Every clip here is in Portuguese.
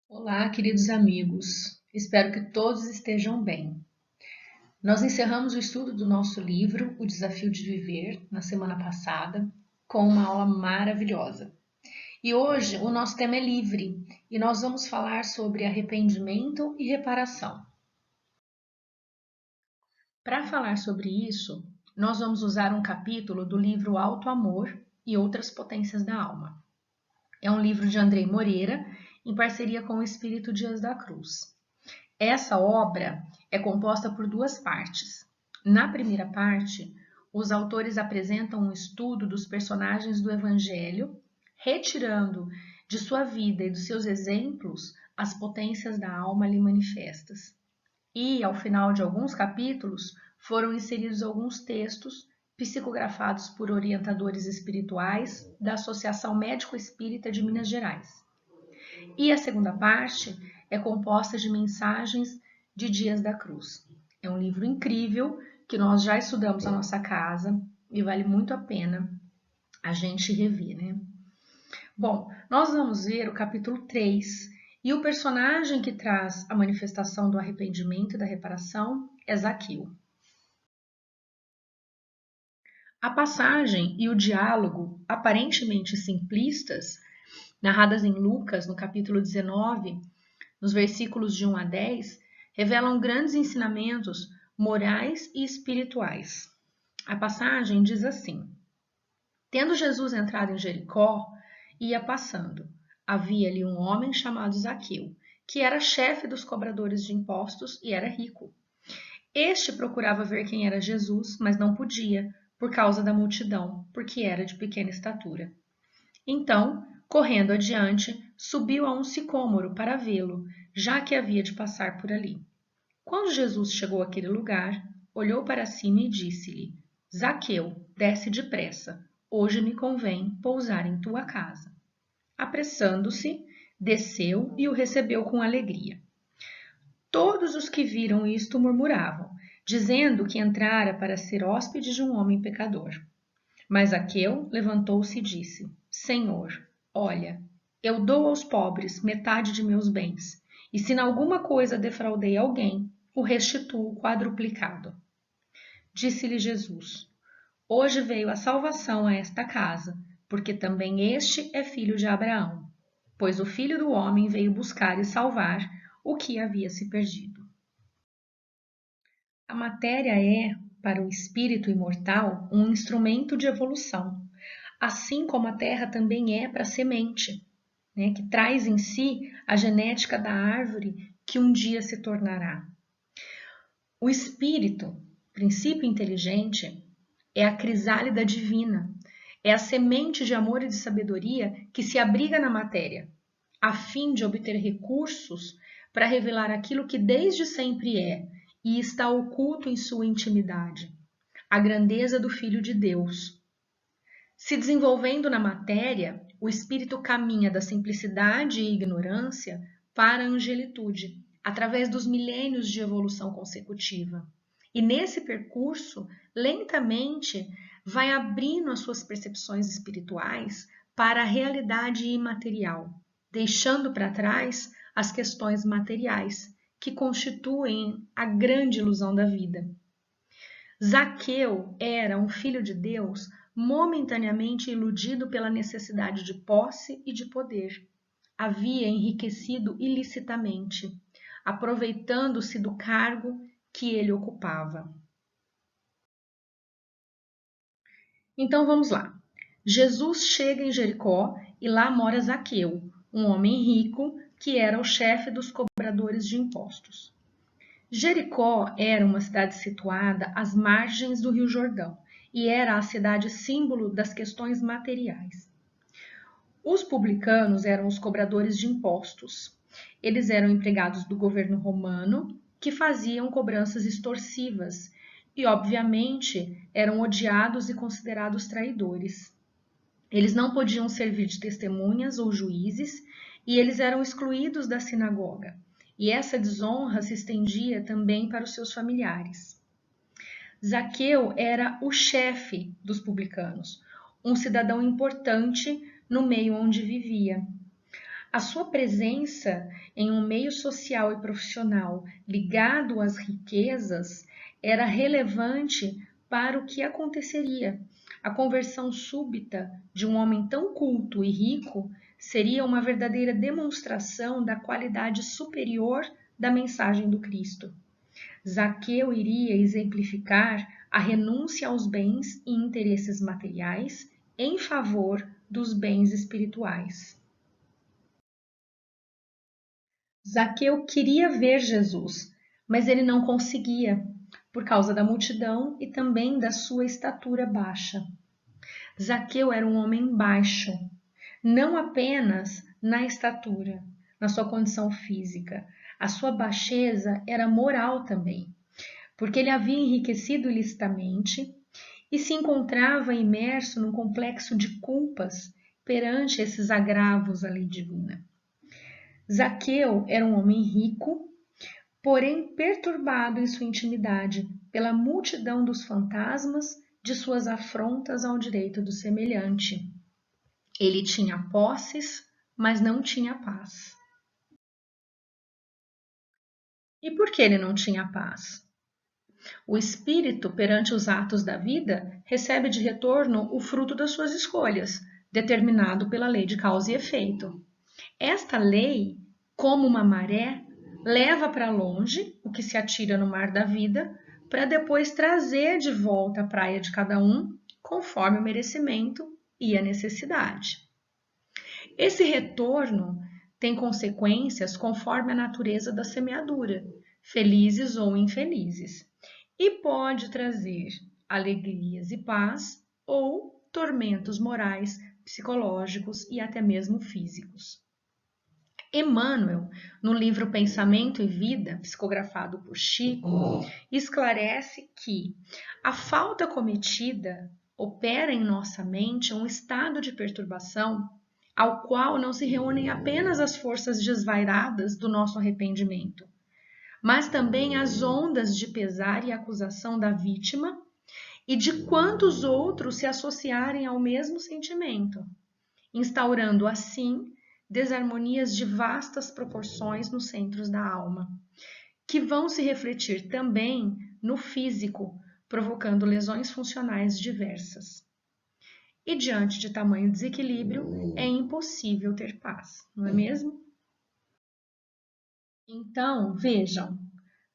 Olá, queridos amigos. Espero que todos estejam bem. Nós encerramos o estudo do nosso livro, O Desafio de Viver, na semana passada, com uma aula maravilhosa. E hoje o nosso tema é livre e nós vamos falar sobre arrependimento e reparação. Para falar sobre isso, nós vamos usar um capítulo do livro Alto Amor e Outras Potências da Alma. É um livro de Andrei Moreira, em parceria com o Espírito Dias da Cruz. Essa obra é composta por duas partes. Na primeira parte, os autores apresentam um estudo dos personagens do Evangelho, retirando de sua vida e dos seus exemplos as potências da alma ali manifestas. E, ao final de alguns capítulos, foram inseridos alguns textos psicografados por orientadores espirituais da Associação Médico Espírita de Minas Gerais. E a segunda parte é composta de mensagens de Dias da Cruz. É um livro incrível que nós já estudamos na nossa casa e vale muito a pena a gente rever, né? Bom, nós vamos ver o capítulo 3 e o personagem que traz a manifestação do arrependimento e da reparação é Zaqueu. A passagem e o diálogo, aparentemente simplistas, narradas em Lucas, no capítulo 19, nos versículos de 1 a 10, revelam grandes ensinamentos morais e espirituais. A passagem diz assim: Tendo Jesus entrado em Jericó, ia passando. Havia ali um homem chamado Zaqueu, que era chefe dos cobradores de impostos e era rico. Este procurava ver quem era Jesus, mas não podia, por causa da multidão, porque era de pequena estatura. Então, correndo adiante, subiu a um sicômoro para vê-lo, já que havia de passar por ali. Quando Jesus chegou àquele lugar, olhou para cima e disse-lhe: Zaqueu, desce depressa, hoje me convém pousar em tua casa. Apressando-se, desceu e o recebeu com alegria. Todos os que viram isto murmuravam, dizendo que entrara para ser hóspede de um homem pecador. Mas Zaqueu levantou-se e disse: Senhor, olha, eu dou aos pobres metade de meus bens, e se em alguma coisa defraudei alguém, o restituo quadruplicado. Disse-lhe Jesus: Hoje veio a salvação a esta casa, porque também este é filho de Abraão, pois o Filho do Homem veio buscar e salvar o que havia se perdido. A matéria é, para o espírito imortal, um instrumento de evolução, assim como a terra também é para a semente, né, que traz em si a genética da árvore que um dia se tornará. O espírito, princípio inteligente, é a crisálida divina, é a semente de amor e de sabedoria que se abriga na matéria, a fim de obter recursos para revelar aquilo que desde sempre é e está oculto em sua intimidade, a grandeza do Filho de Deus. Se desenvolvendo na matéria, o espírito caminha da simplicidade e ignorância para a angelitude, através dos milênios de evolução consecutiva. E nesse percurso, lentamente, vai abrindo as suas percepções espirituais para a realidade imaterial, deixando para trás as questões materiais, que constituem a grande ilusão da vida. Zaqueu era um filho de Deus momentaneamente iludido pela necessidade de posse e de poder. Havia enriquecido ilicitamente, aproveitando-se do cargo que ele ocupava. Então vamos lá. Jesus chega em Jericó e lá mora Zaqueu, um homem rico que era o chefe dos cobradores de impostos. Jericó era uma cidade situada às margens do Rio Jordão e era a cidade símbolo das questões materiais. Os publicanos eram os cobradores de impostos. Eles eram empregados do governo romano que faziam cobranças extorsivas e, obviamente, eram odiados e considerados traidores. Eles não podiam servir de testemunhas ou juízes e eles eram excluídos da sinagoga. E essa desonra se estendia também para os seus familiares. Zaqueu era o chefe dos publicanos, um cidadão importante no meio onde vivia. A sua presença em um meio social e profissional ligado às riquezas era relevante para o que aconteceria. A conversão súbita de um homem tão culto e rico seria uma verdadeira demonstração da qualidade superior da mensagem do Cristo. Zaqueu iria exemplificar a renúncia aos bens e interesses materiais em favor dos bens espirituais. Zaqueu queria ver Jesus, mas ele não conseguia, por causa da multidão e também da sua estatura baixa. Zaqueu era um homem baixo, não apenas na estatura, na sua condição física. A sua baixeza era moral também, porque ele havia enriquecido ilicitamente e se encontrava imerso num complexo de culpas perante esses agravos à lei divina. Zaqueu era um homem rico, porém perturbado em sua intimidade pela multidão dos fantasmas de suas afrontas ao direito do semelhante. Ele tinha posses, mas não tinha paz. E por que ele não tinha paz? O espírito, perante os atos da vida, recebe de retorno o fruto das suas escolhas, determinado pela lei de causa e efeito. Esta lei, como uma maré, leva para longe o que se atira no mar da vida, para depois trazer de volta à praia de cada um, conforme o merecimento e a necessidade. Esse retorno tem consequências conforme a natureza da semeadura, felizes ou infelizes, e pode trazer alegrias e paz ou tormentos morais, psicológicos e até mesmo físicos. Emmanuel, no livro Pensamento e Vida, psicografado por Chico, esclarece que a falta cometida opera em nossa mente um estado de perturbação ao qual não se reúnem apenas as forças desvairadas do nosso arrependimento, mas também as ondas de pesar e acusação da vítima e de quantos outros se associarem ao mesmo sentimento, instaurando assim desarmonias de vastas proporções nos centros da alma, que vão se refletir também no físico, provocando lesões funcionais diversas. E diante de tamanho desequilíbrio, é impossível ter paz, não é mesmo? Então, vejam,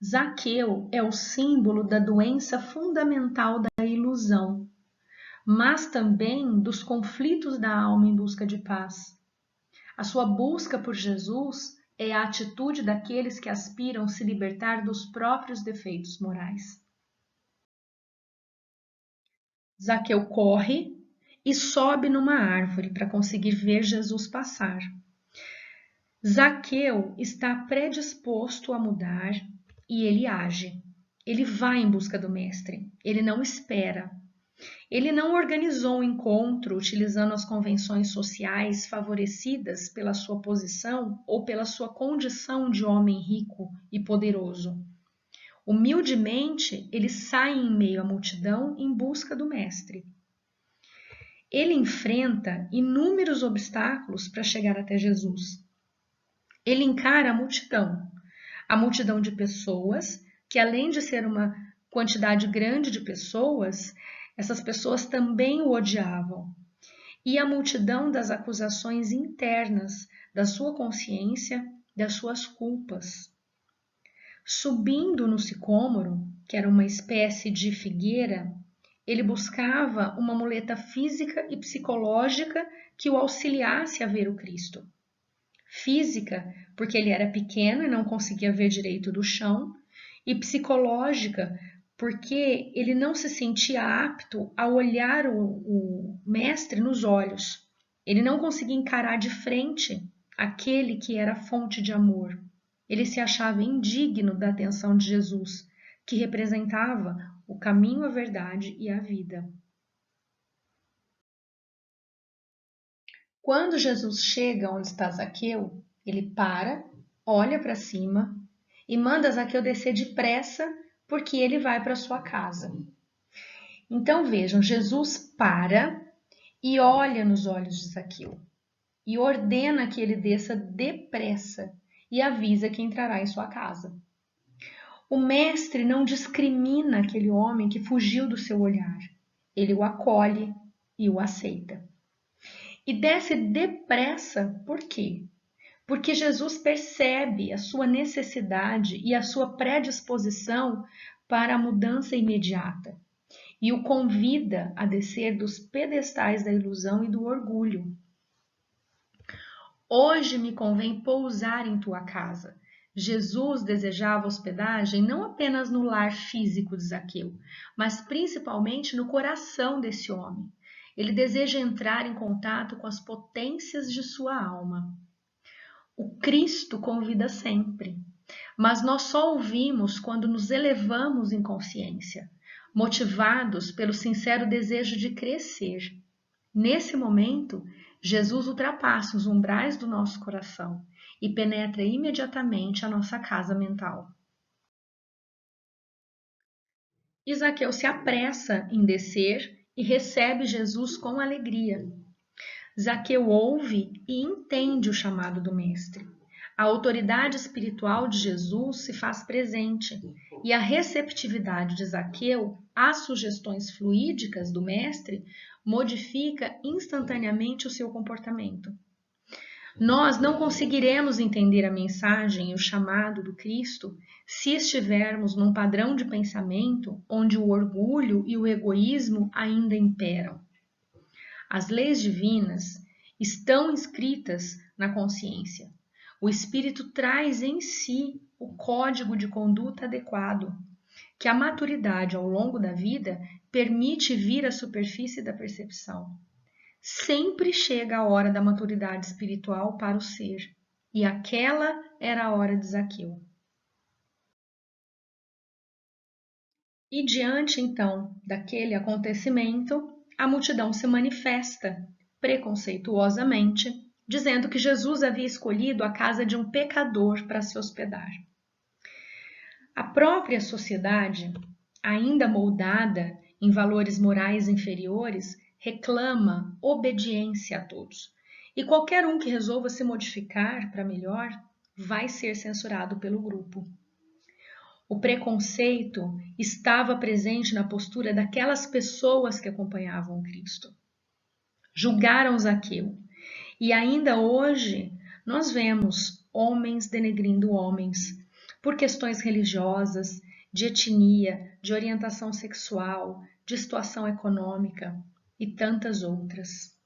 Zaqueu é o símbolo da doença fundamental da ilusão, mas também dos conflitos da alma em busca de paz. A sua busca por Jesus é a atitude daqueles que aspiram se libertar dos próprios defeitos morais. Zaqueu corre e sobe numa árvore para conseguir ver Jesus passar. Zaqueu está predisposto a mudar e ele age. Ele vai em busca do mestre, ele não espera. Ele não organizou um encontro utilizando as convenções sociais favorecidas pela sua posição ou pela sua condição de homem rico e poderoso. Humildemente, ele sai em meio à multidão em busca do mestre. Ele enfrenta inúmeros obstáculos para chegar até Jesus. Ele encara a multidão de pessoas, que além de ser uma quantidade grande de pessoas, essas pessoas também o odiavam. E a multidão das acusações internas da sua consciência, das suas culpas. Subindo no sicômoro, que era uma espécie de figueira, ele buscava uma muleta física e psicológica que o auxiliasse a ver o Cristo. Física, porque ele era pequeno e não conseguia ver direito do chão, e psicológica, porque ele não se sentia apto a olhar o mestre nos olhos. Ele não conseguia encarar de frente aquele que era fonte de amor. Ele se achava indigno da atenção de Jesus, que representava o caminho, a verdade e a vida. Quando Jesus chega onde está Zaqueu, ele para, olha para cima e manda Zaqueu descer depressa, porque ele vai para sua casa. Então vejam, Jesus para e olha nos olhos de Zaqueu. e ordena que ele desça depressa e avisa que entrará em sua casa. O mestre não discrimina aquele homem que fugiu do seu olhar. Ele o acolhe e o aceita. E desce depressa, por quê? Porque Jesus percebe a sua necessidade e a sua predisposição para a mudança imediata e o convida a descer dos pedestais da ilusão e do orgulho. Hoje me convém pousar em tua casa. Jesus desejava hospedagem não apenas no lar físico de Zaqueu, mas principalmente no coração desse homem. Ele deseja entrar em contato com as potências de sua alma. O Cristo convida sempre, mas nós só ouvimos quando nos elevamos em consciência, motivados pelo sincero desejo de crescer. Nesse momento, Jesus ultrapassa os umbrais do nosso coração e penetra imediatamente a nossa casa mental. Zaqueu se apressa em descer e recebe Jesus com alegria. Zaqueu ouve e entende o chamado do Mestre. A autoridade espiritual de Jesus se faz presente e a receptividade de Zaqueu às sugestões fluídicas do Mestre modifica instantaneamente o seu comportamento. Nós não conseguiremos entender a mensagem e o chamado do Cristo se estivermos num padrão de pensamento onde o orgulho e o egoísmo ainda imperam. As leis divinas estão inscritas na consciência. O espírito traz em si o código de conduta adequado, que a maturidade ao longo da vida permite vir à superfície da percepção. Sempre chega a hora da maturidade espiritual para o ser, e aquela era a hora de Zaqueu. E diante, então, daquele acontecimento, a multidão se manifesta, preconceituosamente, dizendo que Jesus havia escolhido a casa de um pecador para se hospedar. A própria sociedade, ainda moldada em valores morais inferiores, reclama obediência a todos. E qualquer um que resolva se modificar para melhor vai ser censurado pelo grupo. O preconceito estava presente na postura daquelas pessoas que acompanhavam Cristo. Julgaram Zaqueu. E ainda hoje nós vemos homens denegrindo homens por questões religiosas, de etnia, de orientação sexual, de situação econômica e tantas outras.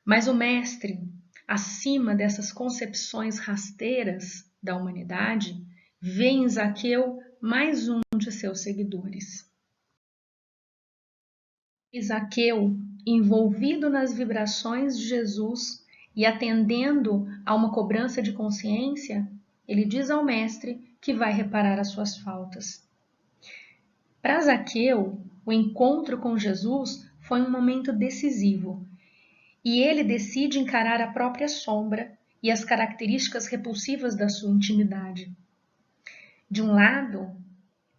Mas o Mestre, acima dessas concepções rasteiras da humanidade, vê em Zaqueu mais um de seus seguidores. E Zaqueu, envolvido nas vibrações de Jesus e atendendo a uma cobrança de consciência, ele diz ao Mestre que vai reparar as suas faltas. Para Zaqueu, o encontro com Jesus foi um momento decisivo e ele decide encarar a própria sombra e as características repulsivas da sua intimidade. De um lado,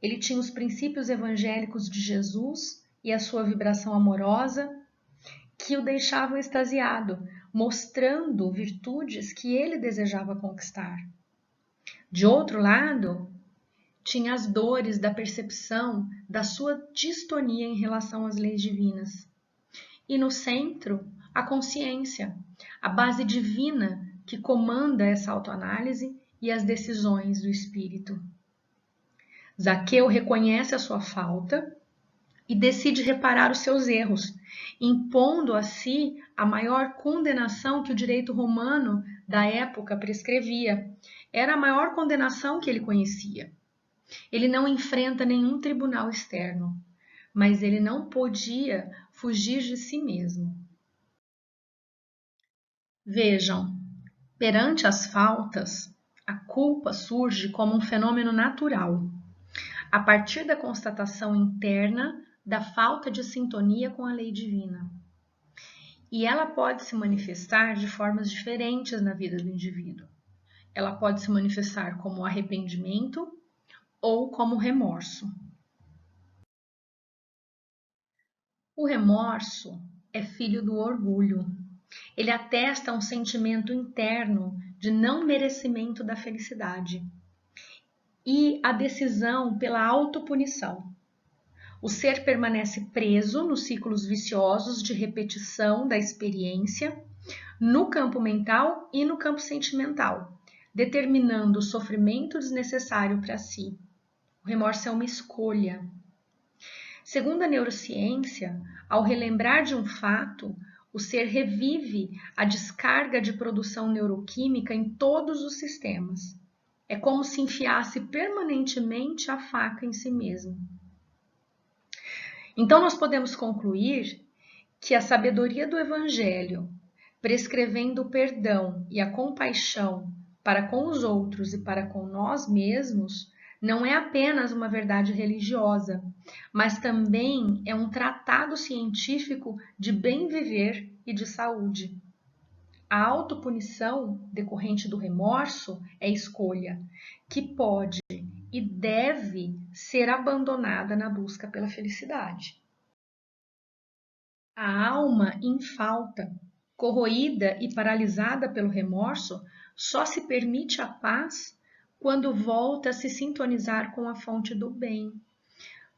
ele tinha os princípios evangélicos de Jesus e a sua vibração amorosa que o deixavam extasiado, mostrando virtudes que ele desejava conquistar. De outro lado, tinha as dores da percepção da sua distonia em relação às leis divinas. E no centro, a consciência, a base divina que comanda essa autoanálise e as decisões do espírito. Zaqueu reconhece a sua falta e decide reparar os seus erros, impondo a si a maior condenação que o direito romano da época prescrevia. Era a maior condenação que ele conhecia. Ele não enfrenta nenhum tribunal externo, mas ele não podia fugir de si mesmo. Vejam, perante as faltas, a culpa surge como um fenômeno natural, a partir da constatação interna da falta de sintonia com a lei divina. E ela pode se manifestar de formas diferentes na vida do indivíduo. Ela pode se manifestar como arrependimento ou como remorso. O remorso é filho do orgulho. Ele atesta um sentimento interno de não merecimento da felicidade e a decisão pela autopunição. O ser permanece preso nos ciclos viciosos de repetição da experiência, no campo mental e no campo sentimental, determinando o sofrimento desnecessário para si. O remorso é uma escolha. Segundo a neurociência, ao relembrar de um fato, o ser revive a descarga de produção neuroquímica em todos os sistemas. É como se enfiasse permanentemente a faca em si mesmo. Então, nós podemos concluir que a sabedoria do Evangelho, prescrevendo o perdão e a compaixão para com os outros e para com nós mesmos, não é apenas uma verdade religiosa, mas também é um tratado científico de bem viver e de saúde. A autopunição decorrente do remorso é escolha, que pode e deve ser abandonada na busca pela felicidade. A alma em falta, corroída e paralisada pelo remorso, só se permite a paz quando volta a se sintonizar com a fonte do bem,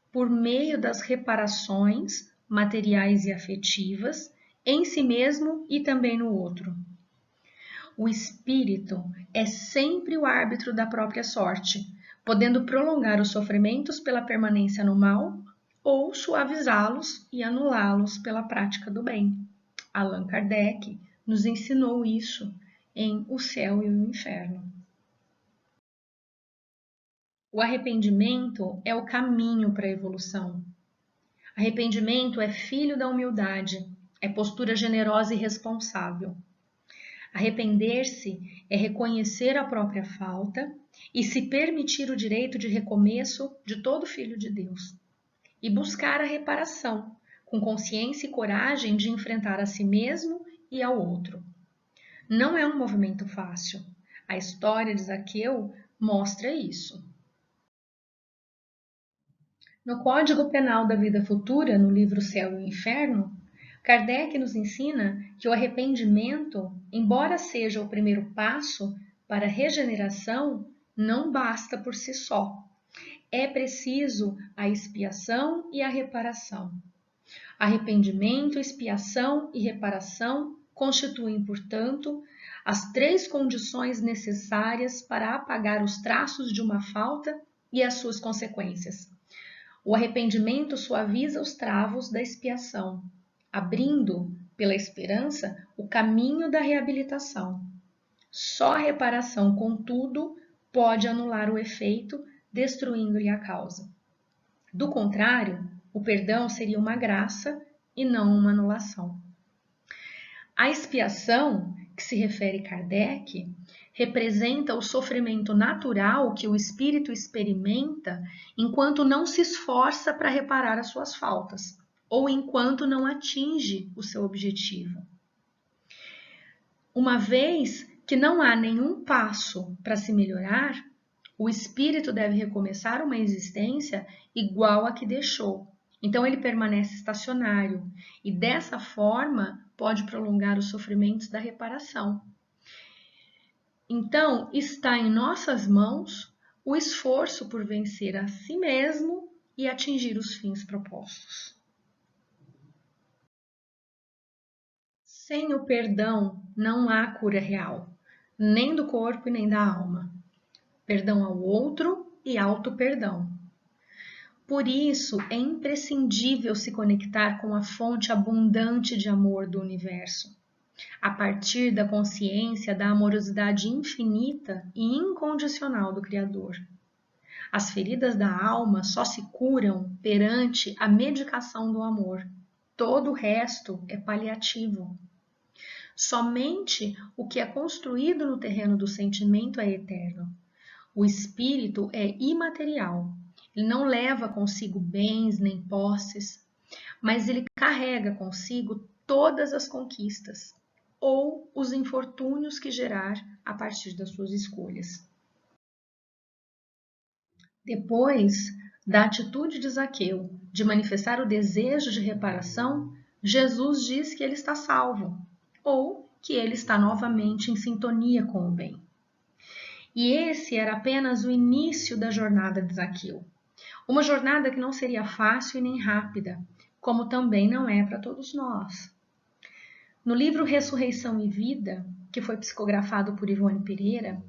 por meio das reparações materiais e afetivas em si mesmo e também no outro. O espírito é sempre o árbitro da própria sorte, podendo prolongar os sofrimentos pela permanência no mal ou suavizá-los e anulá-los pela prática do bem. Allan Kardec nos ensinou isso em O Céu e o Inferno. O arrependimento é o caminho para a evolução. Arrependimento é filho da humildade, é postura generosa e responsável. Arrepender-se é reconhecer a própria falta e se permitir o direito de recomeço de todo filho de Deus. E buscar a reparação, com consciência e coragem de enfrentar a si mesmo e ao outro. Não é um movimento fácil. A história de Zaqueu mostra isso. No Código Penal da Vida Futura, no livro Céu e o Inferno, Kardec nos ensina que o arrependimento, embora seja o primeiro passo para a regeneração, não basta por si só. É preciso a expiação e a reparação. Arrependimento, expiação e reparação constituem, portanto, as três condições necessárias para apagar os traços de uma falta e as suas consequências. O arrependimento suaviza os travos da expiação, abrindo, pela esperança, o caminho da reabilitação. Só a reparação, contudo, pode anular o efeito, destruindo-lhe a causa. Do contrário, o perdão seria uma graça e não uma anulação. A expiação, que se refere Kardec, representa o sofrimento natural que o espírito experimenta enquanto não se esforça para reparar as suas faltas, ou enquanto não atinge o seu objetivo. Uma vez que não há nenhum passo para se melhorar, o espírito deve recomeçar uma existência igual à que deixou. Então ele permanece estacionário e dessa forma pode prolongar os sofrimentos da reparação. Então está em nossas mãos o esforço por vencer a si mesmo e atingir os fins propostos. Sem o perdão não há cura real, nem do corpo e nem da alma. Perdão ao outro e auto-perdão. Por isso, é imprescindível se conectar com a fonte abundante de amor do universo, a partir da consciência da amorosidade infinita e incondicional do Criador. As feridas da alma só se curam perante a medicação do amor. Todo o resto é paliativo. Somente o que é construído no terreno do sentimento é eterno. O espírito é imaterial. Ele não leva consigo bens nem posses, mas ele carrega consigo todas as conquistas ou os infortúnios que gerar a partir das suas escolhas. Depois da atitude de Zaqueu de manifestar o desejo de reparação, Jesus diz que ele está salvo. ou que ele está novamente em sintonia com o bem. E esse era apenas o início da jornada de Zaqueu. Uma jornada que não seria fácil e nem rápida, como também não é para todos nós. No livro Ressurreição e Vida, que foi psicografado por Ivone Pereira,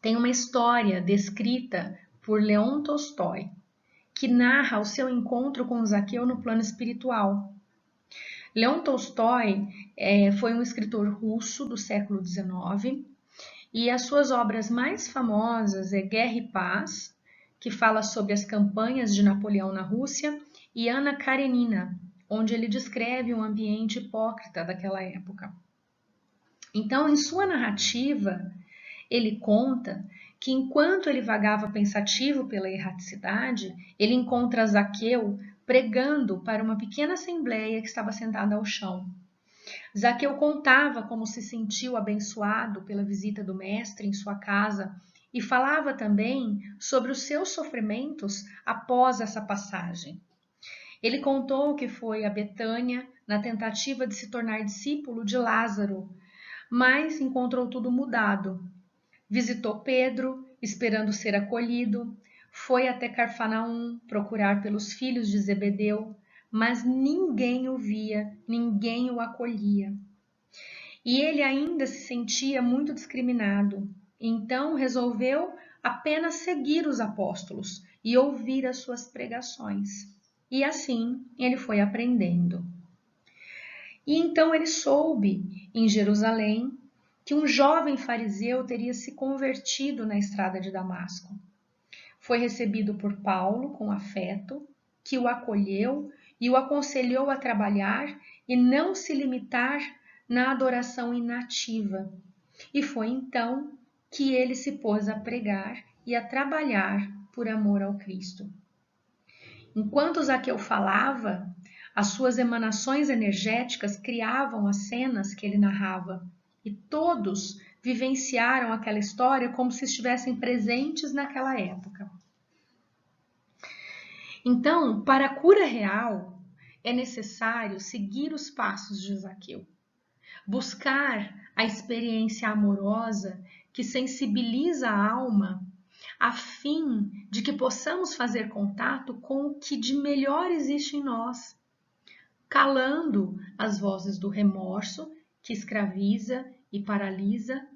tem uma história descrita por Leon Tolstói, que narra o seu encontro com Zaqueu no plano espiritual. Leon Tolstói foi um escritor russo do século XIX, e as suas obras mais famosas é Guerra e Paz, que fala sobre as campanhas de Napoleão na Rússia, e Ana Karenina, onde ele descreve um ambiente hipócrita daquela época. Então, em sua narrativa, ele conta que enquanto ele vagava pensativo pela erraticidade, ele encontra Zaqueu pregando para uma pequena assembleia que estava sentada ao chão. Zaqueu contava como se sentiu abençoado pela visita do mestre em sua casa e falava também sobre os seus sofrimentos após essa passagem. Ele contou que foi a Betânia na tentativa de se tornar discípulo de Lázaro, mas encontrou tudo mudado. Visitou Pedro, esperando ser acolhido, foi até Carfanaum procurar pelos filhos de Zebedeu, mas ninguém o via, ninguém o acolhia. E ele ainda se sentia muito discriminado, então resolveu apenas seguir os apóstolos e ouvir as suas pregações. E assim ele foi aprendendo. E então ele soube, em Jerusalém, que um jovem fariseu teria se convertido na estrada de Damasco. Foi recebido por Paulo com afeto, que o acolheu e o aconselhou a trabalhar e não se limitar na adoração inativa. E foi então que ele se pôs a pregar e a trabalhar por amor ao Cristo. Enquanto Zaqueu falava, as suas emanações energéticas criavam as cenas que ele narrava, e todos vivenciaram aquela história como se estivessem presentes naquela época. Então, para a cura real, é necessário seguir os passos de Zaqueu, buscar a experiência amorosa que sensibiliza a alma, a fim de que possamos fazer contato com o que de melhor existe em nós, calando as vozes do remorso que escraviza e paralisa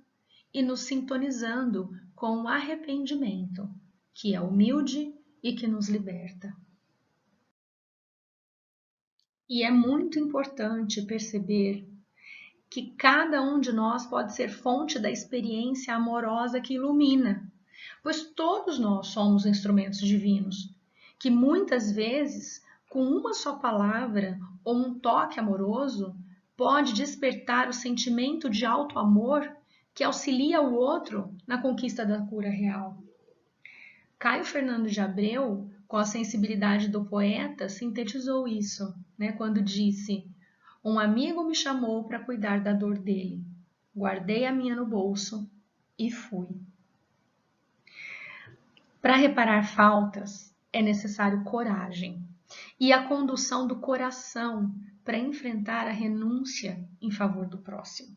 e nos sintonizando com o arrependimento, que é humilde e que nos liberta. E é muito importante perceber que cada um de nós pode ser fonte da experiência amorosa que ilumina, pois todos nós somos instrumentos divinos, que muitas vezes, com uma só palavra ou um toque amoroso, pode despertar o sentimento de alto amor que auxilia o outro na conquista da cura real. Caio Fernando de Abreu, com a sensibilidade do poeta, sintetizou isso, quando disse: um amigo me chamou para cuidar da dor dele. Guardei a minha no bolso e fui. Para reparar faltas, é necessário coragem e a condução do coração para enfrentar a renúncia em favor do próximo.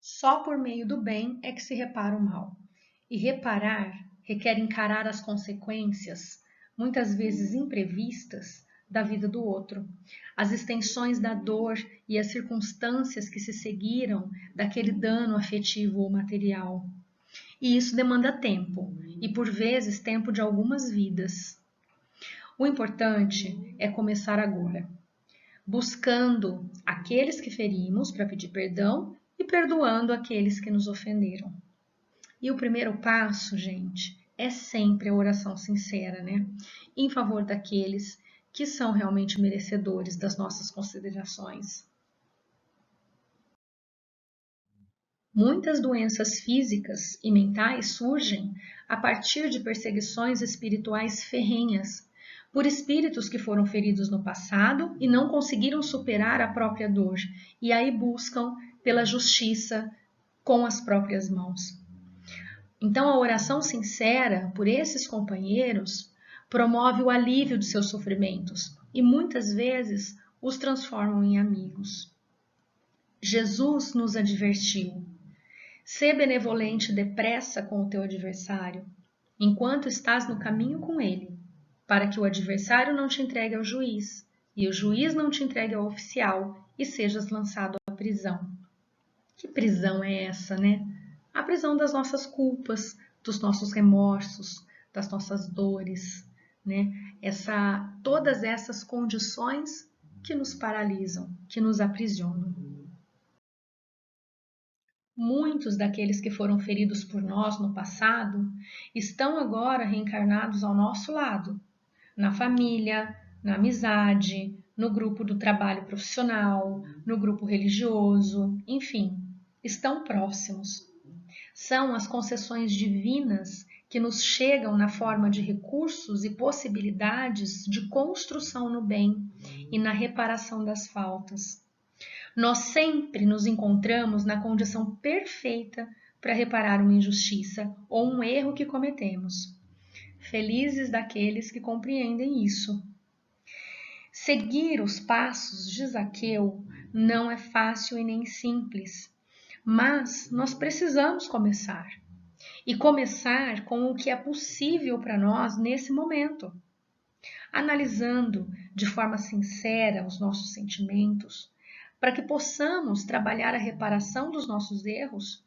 Só por meio do bem é que se repara o mal. E reparar requer encarar as consequências, muitas vezes imprevistas, da vida do outro, as extensões da dor e as circunstâncias que se seguiram daquele dano afetivo ou material. E isso demanda tempo, e por vezes tempo de algumas vidas. O importante é começar agora, buscando aqueles que ferimos para pedir perdão e perdoando aqueles que nos ofenderam. E o primeiro passo, gente, é sempre a oração sincera, em favor daqueles que são realmente merecedores das nossas considerações. Muitas doenças físicas e mentais surgem a partir de perseguições espirituais ferrenhas, por espíritos que foram feridos no passado e não conseguiram superar a própria dor, e aí buscam pela justiça com as próprias mãos. Então, a oração sincera por esses companheiros promove o alívio de seus sofrimentos e muitas vezes os transformam em amigos. Jesus nos advertiu: sê benevolente depressa com o teu adversário, enquanto estás no caminho com ele, para que o adversário não te entregue ao juiz, e o juiz não te entregue ao oficial, e sejas lançado à prisão. Que prisão é essa, né? A prisão das nossas culpas, dos nossos remorsos, das nossas dores, né? Todas essas condições que nos paralisam, que nos aprisionam. Muitos daqueles que foram feridos por nós no passado estão agora reencarnados ao nosso lado, na família, na amizade, no grupo do trabalho profissional, no grupo religioso, enfim, estão próximos. São as concessões divinas que nos chegam na forma de recursos e possibilidades de construção no bem e na reparação das faltas. Nós sempre nos encontramos na condição perfeita para reparar uma injustiça ou um erro que cometemos. Felizes daqueles que compreendem isso. Seguir os passos de Zaqueu não é fácil e nem simples, mas nós precisamos começar. E começar com o que é possível para nós nesse momento, analisando de forma sincera os nossos sentimentos, para que possamos trabalhar a reparação dos nossos erros,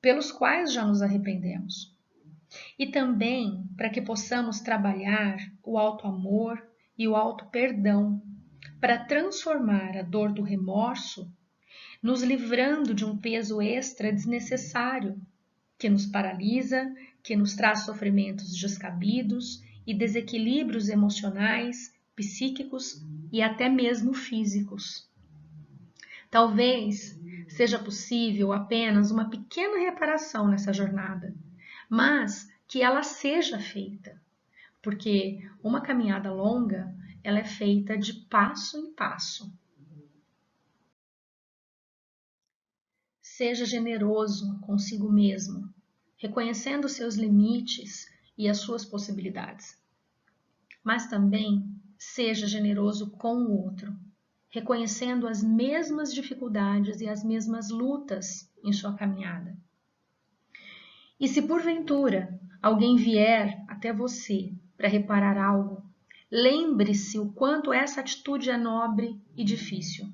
pelos quais já nos arrependemos. E também para que possamos trabalhar o auto-amor e o auto-perdão, para transformar a dor do remorso, nos livrando de um peso extra desnecessário, que nos paralisa, que nos traz sofrimentos descabidos e desequilíbrios emocionais, psíquicos e até mesmo físicos. Talvez seja possível apenas uma pequena reparação nessa jornada, mas que ela seja feita, porque uma caminhada longa, ela é feita de passo em passo. Seja generoso consigo mesmo, reconhecendo seus limites e as suas possibilidades. Mas também seja generoso com o outro, reconhecendo as mesmas dificuldades e as mesmas lutas em sua caminhada. E se porventura alguém vier até você para reparar algo, lembre-se o quanto essa atitude é nobre e difícil.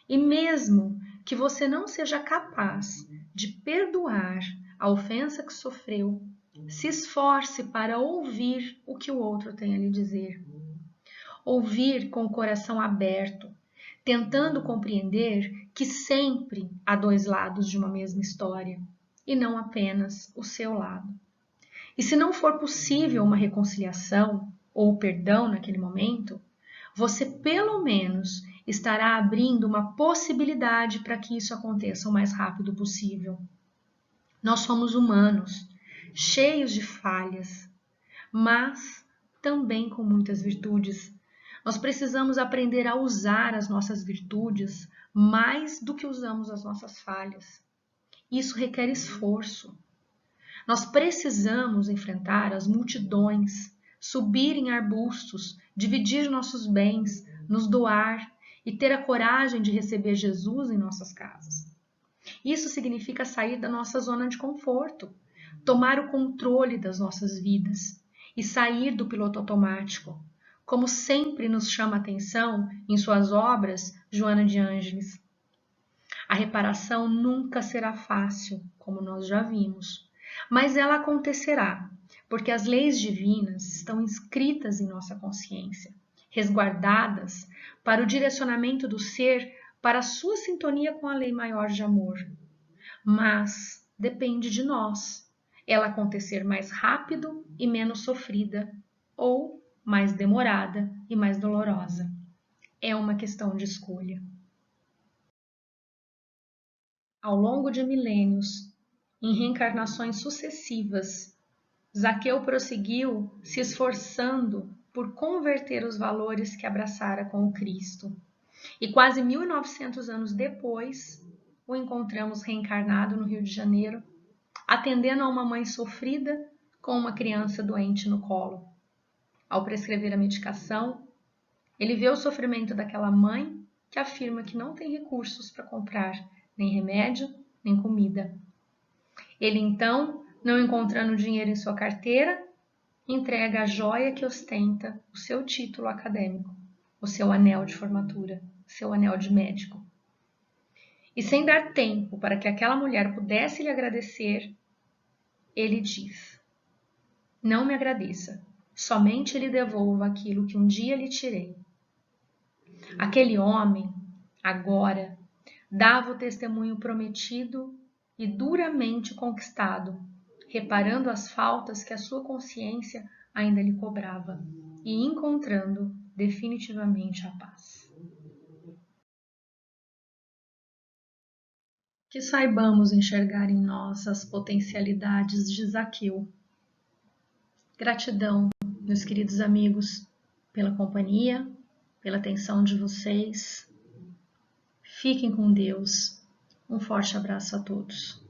E mesmo que você não seja capaz de perdoar a ofensa que sofreu, se esforce para ouvir o que o outro tem a lhe dizer. Ouvir com o coração aberto, tentando compreender que sempre há dois lados de uma mesma história, e não apenas o seu lado. E se não for possível uma reconciliação ou perdão naquele momento, você pelo menos estará abrindo uma possibilidade para que isso aconteça o mais rápido possível. Nós somos humanos, cheios de falhas, mas também com muitas virtudes. Nós precisamos aprender a usar as nossas virtudes mais do que usamos as nossas falhas. Isso requer esforço. Nós precisamos enfrentar as multidões, subir em arbustos, dividir nossos bens, nos doar e ter a coragem de receber Jesus em nossas casas. Isso significa sair da nossa zona de conforto, tomar o controle das nossas vidas e sair do piloto automático, como sempre nos chama a atenção em suas obras Joana de Ângeles. A reparação nunca será fácil, como nós já vimos, mas ela acontecerá, porque as leis divinas estão inscritas em nossa consciência, resguardadas para o direcionamento do ser para a sua sintonia com a lei maior de amor. Mas depende de nós ela acontecer mais rápido e menos sofrida, ou mais demorada e mais dolorosa. É uma questão de escolha. Ao longo de milênios, em reencarnações sucessivas, Zaqueu prosseguiu se esforçando por converter os valores que abraçara com o Cristo. E quase 1900 anos depois, o encontramos reencarnado no Rio de Janeiro, atendendo a uma mãe sofrida com uma criança doente no colo. Ao prescrever a medicação, ele vê o sofrimento daquela mãe que afirma que não tem recursos para comprar nem remédio, nem comida. Ele então, não encontrando dinheiro em sua carteira, entrega a joia que ostenta o seu título acadêmico, o seu anel de formatura, seu anel de médico. E sem dar tempo para que aquela mulher pudesse lhe agradecer, ele diz: não me agradeça, somente lhe devolva aquilo que um dia lhe tirei. Aquele homem, agora, dava o testemunho prometido e duramente conquistado, reparando as faltas que a sua consciência ainda lhe cobrava e encontrando definitivamente a paz. Que saibamos enxergar em nós as potencialidades de Zaqueu. Gratidão, meus queridos amigos, pela companhia, pela atenção de vocês. Fiquem com Deus. Um forte abraço a todos.